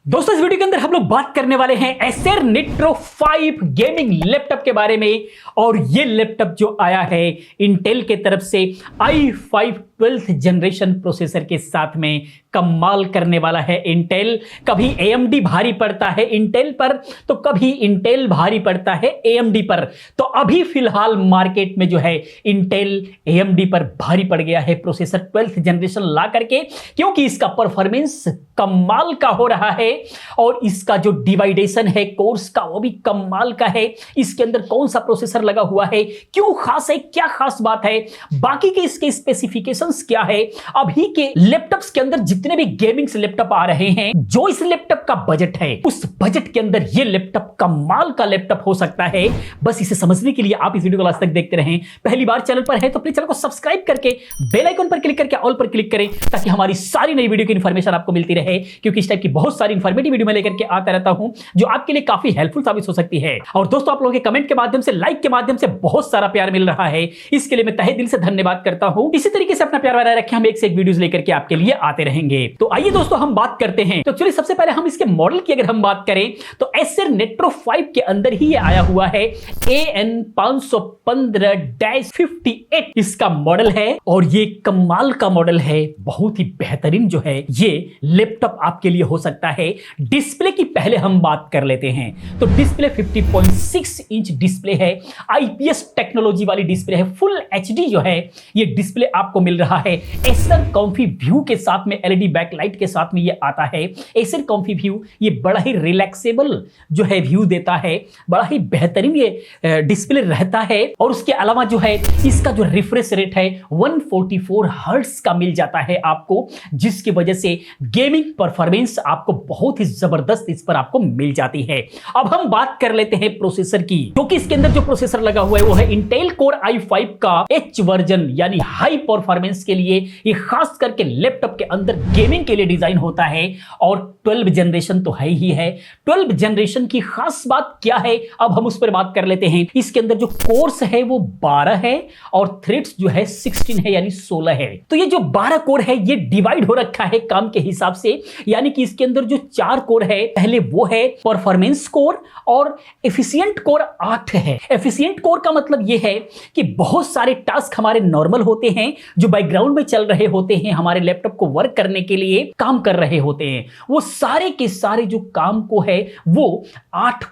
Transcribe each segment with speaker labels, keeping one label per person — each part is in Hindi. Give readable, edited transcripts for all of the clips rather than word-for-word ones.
Speaker 1: दोस्तों इस वीडियो के अंदर हम लोग बात करने वाले हैं एसर निट्रो 5 गेमिंग लैपटॉप के बारे में। और ये लैपटॉप जो आया है इंटेल के तरफ से i5 12th जनरेशन प्रोसेसर के साथ में कमाल करने वाला है इंटेल। कभी AMD भारी पड़ता है इंटेल पर तो कभी इंटेल भारी पड़ता है AMD पर। तो अभी फिलहाल मार्केट में जो है इंटेल AMD पर भारी पड़ गया है प्रोसेसर 12th जनरेशन ला करके, क्योंकि इसका परफॉर्मेंस कमाल का हो रहा है और इसका जो डिवाइडेशन है कोर्स का वो भी कमाल का है। इसके अंदर कौन सा प्रोसेसर लगा हुआ है, क्यों खास है, क्या खास बात है, बाकी के इसके स्पेसिफिकेशंस क्या है। अभी के लैपटॉप्स के अंदर जितने भी गेमिंग लैपटॉप आ रहे हैं, जो इस लैपटॉप का बजट है उस बजट के अंदर ये लैपटॉप कमाल का लैपटॉप हो सकता है। बस इसे समझने के लिए आप इस वीडियो को लास्ट तक देखते रहें। पहली बार चैनल पर है तो प्लीज चैनल को सब्सक्राइब करके बेल आइकन पर क्लिक करके ऑल पर क्लिक करें, ताकि हमारी सारी नई वीडियो की इंफॉर्मेशन आपको मिलती रहे। क्योंकि इस टाइप की बहुत सारी इंफॉर्मेटिव वीडियो मैं लेकर के आता रहता हूं जो आपके लिए काफी हेल्पफुल साबित हो सकती है। और दोस्तों आप लोगों के कमेंट के माध्यम से, लाइक के माध्यम से बहुत सारा प्यार मिल रहा है, इसके लिए मैं तहे दिल से धन्यवाद करता हूं। इसी तरीके से अपना प्यार बनाए रखें, हम एक से एक वीडियोस लेकर के आपके लिए आते रहेंगे। तो आइए दोस्तों हम बात करते हैं। तो चलिए सबसे पहले हम इसके मॉडल की अगर हम बात करें तो एसर निट्रो 5 के अंदर ही ये आया हुआ है AN515-58 इसका मॉडल है। और ये कमाल का मॉडल है, बहुत ही बेहतरीन जो है ये लैपटॉप आपके लिए हो सकता है। डिस्प्ले की पहले हम बात कर लेते हैं। तो डिस्प्ले 50.6 इंच डिस्प्ले है, IPS टेक्नोलॉजी वाली डिस्प्ले है, फुल HD जो है ये डिस्प्ले आपको मिल रहा है। एसर कॉम्फी व्यू के साथ में LED बैकलाइट के साथ में ये आता है। एसर कॉम्फी व्यू ये बड़ा ही रिलैक्सेबल जो है व्यू देता है, बड़ा ही बेहतरीन ये डिस्प्ले रहता है। और उसके अलावा जो है इसका जो रिफ्रेश रेट है 144 हर्ट्ज का मिल जाता है आपको, जिसकी वजह से गेमिंग परफॉर्मेंस आपको बहुत ही जबरदस्त इस पर आपको मिल जाती है। अब हम बात कर लेते हैं प्रोसेसर की, क्योंकि इसके अंदर जो प्रोसेसर लगा हुआ है वो है इंटेल कोर i5 का H वर्जन, यानी हाई परफॉर्मेंस के लिए ये खास करके लैपटॉप के अंदर गेमिंग के लिए डिजाइन होता है। और 12 जनरेशन तो है ही है। 12 जनरेशन की खास बात क्या है अब हम उस पर बात कर लेते हैं। इसके अंदर जो कोर्स है वो 12 है और थ्रेड्स जो है 16 है, यानी 16 है। तो ये जो 12 कोर है ये डिवाइड हो रखा है काम के हिसाब से, यानी कि इसके अंदर जो 4 कोर है पहले वो है परफॉर्मेंस कोर और एफिशिएंट कोर 8 है। एफिशिएंट कोर का मतलब ये है कि बहुत सारे टास्क हमारे नॉर्मल होते हैं जो बैकग्राउंड में चल रहे होते हैं, हमारे लैपटॉप को वर्क करने के लिए काम कर रहे होते हैं, वो सारे के सारे जो काम को है वो 8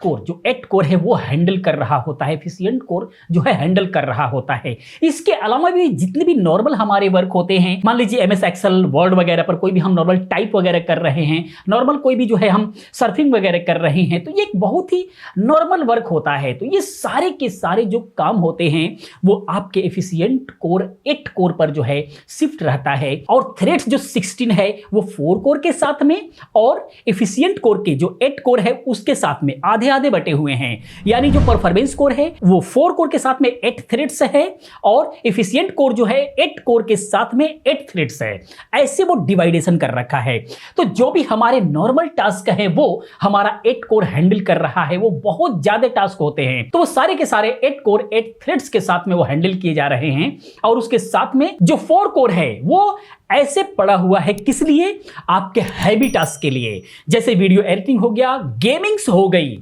Speaker 1: कोर है वो हैंडल कर रहा होता है। एफिशिएंट कोर जो है हैंडल कर रहा होता है। इसके अलावा भी जितने भी नॉर्मल हमारे वर्क होते हैं, मान लीजिए MS एक्सेल वर्ड वगैरह पर कोई भी हम नॉर्मल टाइप वगैरह कर रहे हैं, नॉर्मल कोई भी जो है हम सर्फिंग वगैरह कर रहे हैं, तो ये एक बहुत ही नॉर्मल वर्क होता है। तो ये सारे के सारे जो काम होते हैं वो आपके एफिशिएंट कोर 8 कोर पर जो है शिफ्ट रहता है। और थ्रेड्स जो 16 है वो 4 कोर के साथ में और एफिशिएंट कोर के जो 8 कोर है उसके साथ में आधे आधे बटे हुए हैं। यानी जो परफॉर्मेंस कोर है वो 4 कोर के साथ में 8 थ्रेड्स है और एफिशिएंट कोर जो है 8 कोर के साथ में 8 थ्रेड्स है। ऐसे वो डिवाइडेशन कर रखा है। तो जो भी हमारे नॉर्मल टास्क है वो हमारा 8 कोर हैंडल कर रहा है। वो बहुत ज्यादा टास्क होते हैं तो वो सारे के सारे 8 कोर 8 थ्रेड्स के साथ में वो हैंडल किए जा रहे हैं। और उसके साथ में जो 4 कोर है वो ऐसे पड़ा हुआ है, किस लिए? आपके हैवी टास्क के लिए, जैसे वीडियो एडिटिंग हो गया, गेमिंग्स हो गई।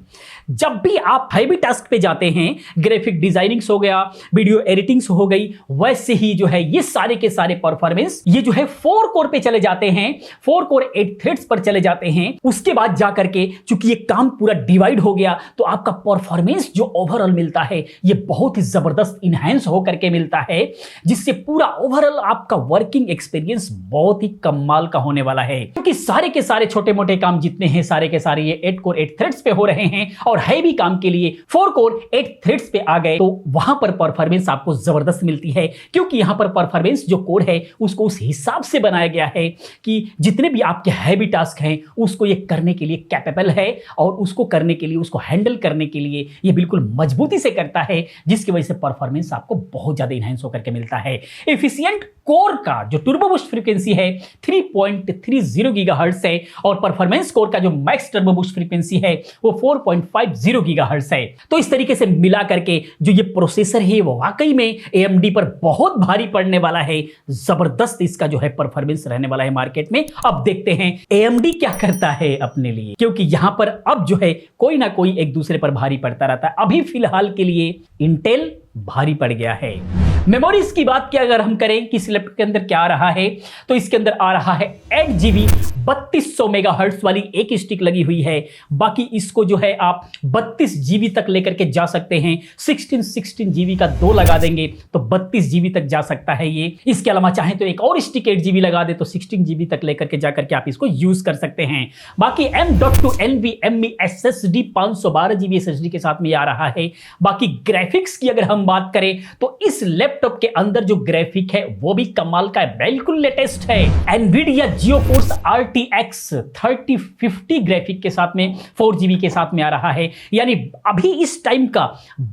Speaker 1: जब भी आप हैवी टास्क पे जाते हैं, ग्राफिक डिजाइनिंग्स हो गया, वीडियो एडिटिंग्स हो गई, वैसे ही जो है ये सारे के सारे परफॉर्मेंस ये जो है 4 कोर पे चले जाते हैं, 4 कोर 8 थ्रेड्स पर चले जाते हैं। उसके बाद जाकर के चूंकि ये काम पूरा डिवाइड हो गया तो आपका परफॉर्मेंस जो ओवरऑल मिलता है ये बहुत ही जबरदस्त इनहैंस होकर के मिलता है, जिससे पूरा ओवरऑल आपका वर्किंग एक्सपीरियंस बहुत ही कमाल का होने वाला है। क्योंकि सारे के सारे छोटे मोटे काम जितने हैं सारे के सारे ये 8 कोर 8 थ्रेड्स पे हो रहे हैं और हैवी काम के लिए 4 कोर 8 थ्रेड्स पे आ गए, तो वहां पर परफॉर्मेंस आपको जबरदस्त मिलती है। क्योंकि यहां पर परफॉर्मेंस जो कोड है उसको उस हिसाब से बनाया गया है कि जितने भी आपके हैवी टास्क हैं उसको ये करने के लिए कैपेबल है और उसको करने के लिए, उसको हैंडल करने के लिए ये बिल्कुल मजबूती से करता है, जिसकी वजह से परफॉर्मेंस आपको बहुत ज्यादा इनहैंस होकर के मिलता है। एफिशिएंट कोर का जो टर्बो बूस्ट फ्रीक्वेंसी है 3.30 गीगाहर्ट्ज है और परफॉर्मेंस कोर का जो मैक्स टर्बो बूस्ट फ्रीक्वेंसी है वो 4.5 2.50 गीगाहर्ट्ज है। तो इस तरीके से मिला करके जो ये प्रोसेसर है वो वाकई में AMD पर बहुत भारी पड़ने वाला है। जबरदस्त इसका जो है परफॉर्मेंस रहने वाला है मार्केट में। अब देखते हैं AMD क्या करता है अपने लिए, क्योंकि यहां पर अब जो है कोई ना कोई एक दूसरे पर भारी पड़ता रहता है। अभी फिलहाल के लिए इंटेल भारी पड़ गया है। मेमोरीज की बात की अगर हम करें कि इस लैपटॉप के अंदर क्या आ रहा है, तो इसके अंदर आ रहा है 8GB 3200 मेगाहर्ट्ज वाली एक स्टिक लगी हुई है। बाकी इसको जो है आप 32GB तक लेकर के जा सकते हैं। 16GB का 2 लगा देंगे तो 32GB तक जा सकता है ये। इसके अलावा चाहें तो एक और स्टिक 8GB लगा दे तो 16GB तक लेकर के जाकर के आप इसको यूज कर सकते हैं। बाकी M.2 NVMe SSD 512GB SSD के साथ में आ रहा है। बाकी ग्राफिक्स की अगर हम बात करें तो इस लैपटॉप के अंदर जो ग्राफिक है वो भी कमाल का है, बिल्कुल लेटेस्ट है। Nvidia GeForce RTX 3050 ग्राफिक के साथ में 4GB के साथ में आ रहा है। यानी अभी इस टाइम का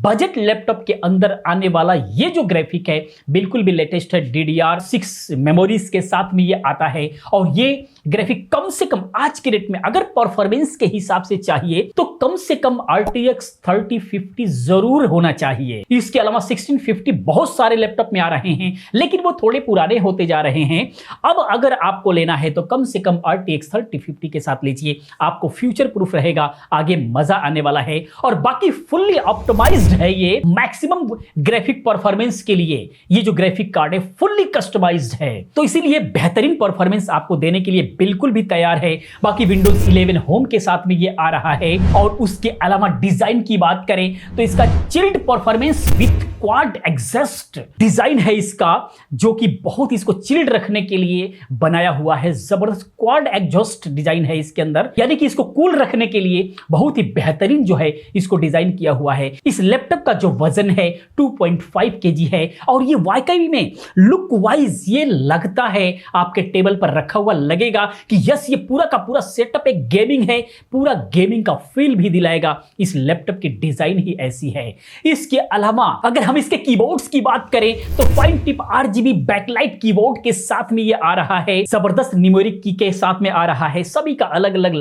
Speaker 1: बजट लैपटॉप के अंदर आने वाला ये जो ग्राफिक है बिल्कुल भी लेटेस्ट है। DDR6 मेमोरीज के साथ में ये आता है और ये ग्राफिक कम से कम आज के रेट में अगर परफॉर्मेंस के हिसाब से चाहिए तो कम से कम RTX 3050 जरूर होना चाहिए। इसके अलावा 1650 बहुत सारे लैपटॉप में आ रहे हैं लेकिन वो थोड़े पुराने होते जा रहे हैं। अब अगर आपको लेना है तो कम से कम RTX 3050 के साथ लीजिए, आपको फ्यूचर प्रूफ रहेगा, आगे मजा आने वाला है। और बाकी फुल्ली ऑप्टिमाइज्ड है ये मैक्सिमम ग्राफिक परफॉर्मेंस के लिए। ये जो ग्राफिक कार्ड है फुल्ली कस्टमाइज्ड है तो इसीलिए बेहतरीन परफॉर्मेंस आपको देने के लिए बिल्कुल भी तैयार है। बाकी विंडोज 11 होम के साथ में ये आ रहा है। और उसके अलावा डिजाइन की बात करें तो इसका chilled performance with quad exhaust design है इसका, जो कि बहुत इसको चिल्ड रखने के लिए बनाया हुआ है। जबरदस्त क्वाड एग्जॉस्ट डिजाइन है इसके अंदर, यानी कि इसको कूल रखने के लिए बहुत ही बेहतरीन जो है इसको डिजाइन किया हुआ है। इस लैपटॉप का जो वजन है 2.5 kg है और ये वाकई में लुक वाइज ये लगता है आपके टेबल पर रखा हुआ लगेगा कि यस ये पूरा का पूरा सेटअप एक गेमिंग है, पूरा गेमिंग का फील भी दिलाएगा। इस लैपटॉप की डिजाइन ही ऐसी है। इसके अलावा अगर हम इसके कीबोर्ड्स की बात करें तो 5 टिप RGB बैकलाइट कीबोर्ड के साथ में ये आ रहा है। जबरदस्त न्यूमेरिक की के साथ में आ रहा है। सभी का अलग अलग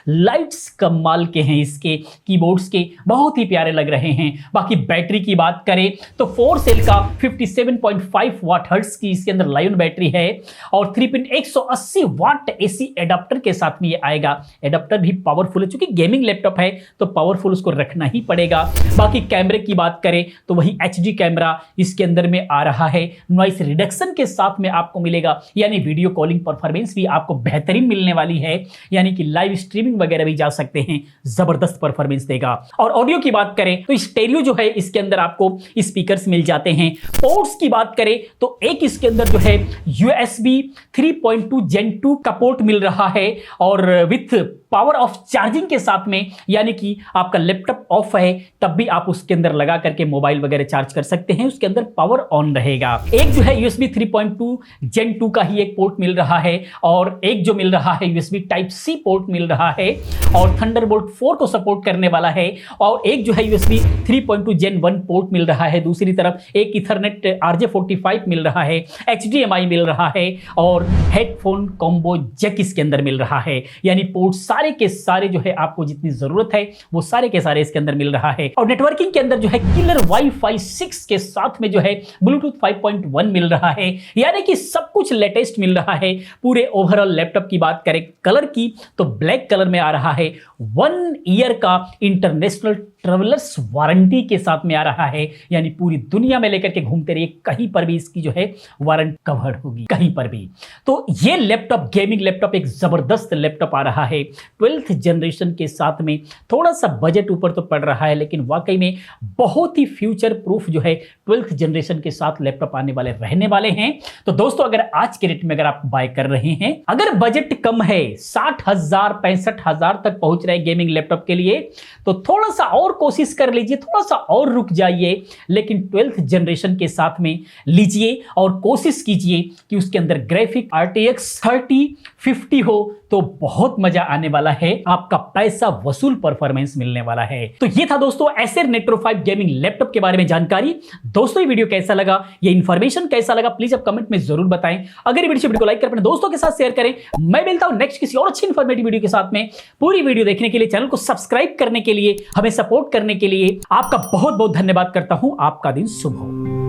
Speaker 1: लाइट्स कमाल के हैं, इसके कीबोर्ड्स के बहुत ही प्यारे लग रहे हैं। बाकी बैटरी की बात करें तो 4 सेल का 57.5 वाट हर्ट्ज की इसके अंदर लायन बैटरी है और 180 वाट AC एडाप्टर के साथ में ये आएगा। एडाप्टर भी पावरफुल है, क्योंकि गेमिंग लैपटॉप है तो पावरफुल उसको रखना ही पड़ेगा। बाकी कैमरे की बात करें तो वही HD कैमरा इसके अंदर में आ रहा है। नॉइस रिडक्शन के साथ में आपको मिलेगा, यानी वीडियो कॉलिंग परफॉर्मेंस भी आपको बेहतरीन मिलने वाली है, यानी कि लाइव स्ट्रीमिंग वगैरह भी जा सकते हैं। जबरदस्त परफॉर्मेंस देगा। और ऑडियो की बात करें तो स्टेरियो जो है इसके अंदर आपको स्पीकर्स मिल जाते हैं। पोर्ट्स की बात करें तो एक इसके अंदर जो है USB 3.2 Gen 2 का पोर्ट मिल रहा है और विथ पावर ऑफ चार्जिंग के साथ में, यानी कि आपका लैपटॉप ऑफ है तब भी आप उसके अंदर लगा करके मोबाइल वगैरह चार्ज कर सकते हैं, उसके अंदर पावर ऑन रहेगा। एक जो है USB 3.2 Gen 2 का ही एक पोर्ट मिल रहा है और एक जो मिल रहा है USB Type-C पोर्ट मिल रहा है और थंडरबोल्ट 4 को सपोर्ट करने वाला है। और एक जो है USB 3.2 Gen 1 पोर्ट मिल रहा है। दूसरी तरफ एक इथरनेट RJ45 मिल रहा है, HDMI मिल रहा है और हेडफोन कॉम्बो जैक इसके अंदर मिल रहा है। यानी पोर्ट सारे के सारे जो है आपको जितनी जरूरत है वो सारे के सारे इसके अंदर मिल रहा है। और नेटवर्किंग के अंदर जो है किलर Wi-Fi 6 के साथ में जो है Bluetooth 5.1 मिल रहा है, यानी कि सब कुछ लेटेस्ट मिल रहा है। पूरे ओवरऑल लैपटॉप की बात करें कलर की तो ब्लैक कलर में आ रहा है। 1 ईयर का इंटरनेशनल ट्रेवलर्स वारंटी के साथ में आ रहा है, यानी पूरी दुनिया में लेकर के घूमते रहिए, कहीं पर भी इसकी जो है वारंटी कवर्ड होगी, कहीं पर भी। तो ये लैपटॉप गेमिंग लैपटॉप एक जबरदस्त लैपटॉप आ रहा है 12th जनरेशन के साथ में। थोड़ा सा बजट ऊपर तो पड़ रहा है लेकिन वाकई में बहुत ही फ्यूचर प्रूफ जो है 12th जनरेशन के साथ लैपटॉप आने वाले रहने वाले हैं। तो दोस्तों अगर आज के रेट में अगर आप बाय कर रहे हैं, अगर बजट कम है 60,000 65,000 तक पहुंच रहे गेमिंग लैपटॉप के लिए, तो थोड़ा सा और और कोशिश कर लीजिए, थोड़ा सा और रुक जाइए, लेकिन 12th जनरेशन के साथ में लीजिए और कोशिश कीजिए कि उसके अंदर ग्राफिक RTX 3050 हो तो बहुत मजा आने वाला है, आपका पैसा वसूल परफॉर्मेंस मिलने वाला है। तो ये था दोस्तों एसर नेट्रो 5 गेमिंग लैपटॉप के बारे में जानकारी। दोस्तों ये वीडियो कैसा लगा, ये इंफॉर्मेशन कैसा लगा, प्लीज आप कमेंट में जरूर बताएं। अगर ये वीडियो को लाइक कर अपने दोस्तों के साथ शेयर करें। मैं मिलता हूं नेक्स्ट किसी और अच्छी इंफॉर्मेटिव वीडियो के साथ में। पूरी वीडियो देखने के लिए, चैनल को सब्सक्राइब करने के लिए, हमें सपोर्ट करने के लिए आपका बहुत बहुत धन्यवाद करता हूं। आपका दिन शुभ हो।